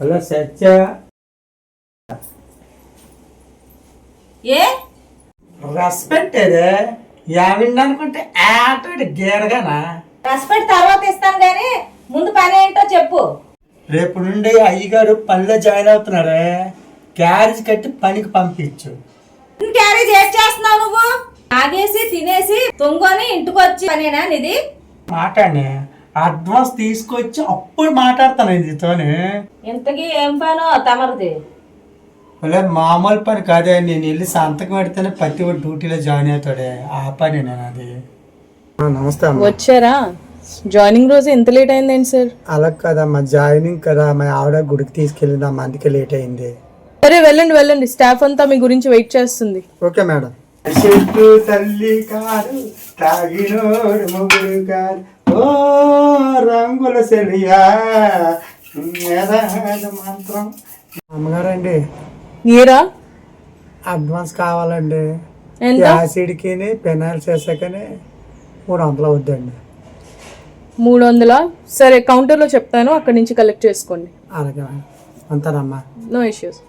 Hello సత్య ఏ respect ఏదే ఏమిండి అనుకుంటే ఆటోడి గేరగానా respect తర్వాత ఇస్తాను గానీ ముందు పని ఏంటో చెప్పు. రేపు నుండి అయ్యగారు పనిలో జాయిన్ అవుతున్నారే, క్యారేజ్ కట్టి పనికి పంపించు. క్యారేజ్ ఏం చేస్తున్నావు నువ్వు? తాగేసి తినేసి తొంగని ఇంటికి వచ్చి పనేనా నీది? మాట్లాడి అడ్వాన్స్ తీసుకొచ్చి అప్పుడు మాట్లాడతాను ఇదితోనే. ఇంతకీ ఏం పనో తమరిది? మామూలు పని కాదే, నేను వెళ్ళి సంతకం పెడితేనే ప్రతి ఒక్క డ్యూటీలో జాయిన్ అవుతాడే, ఆ పని నేను అది. నమస్తే అమ్మా. వచ్చారా? జాయినింగ్ రోజు ఎంత లేట్ అయిందేంటి సార్? అలా కదమ్మా, జాయినింగ్ కదా, మా ఆవిడ గుడికి తీసుకెళ్ళిందమ్మా, అందుకే లేట్ అయింది. సరే వెళ్ళండి వెళ్ళండి, స్టాఫ్ అంతా మీ గురించి వెయిట్ చేస్తుంది. Okay madam. చెట్టు తల్లి కాదు తాగినోడు మొగుడు కాదు, ఓ రంగుల సెలియా మంత్రం. అమ్మగారండి ఏరా అడ్వాన్స్ కావాలండి. ఎంత? యాసిడ్కి పెనాయిల్ చేసాకనే 300 అవుద్దండి. 300? సరే కౌంటర్లో చెప్తాను, అక్కడి నుంచి కలెక్ట్ చేసుకోండి. అలాగే మేడం, అంతానమ్మా. No issues.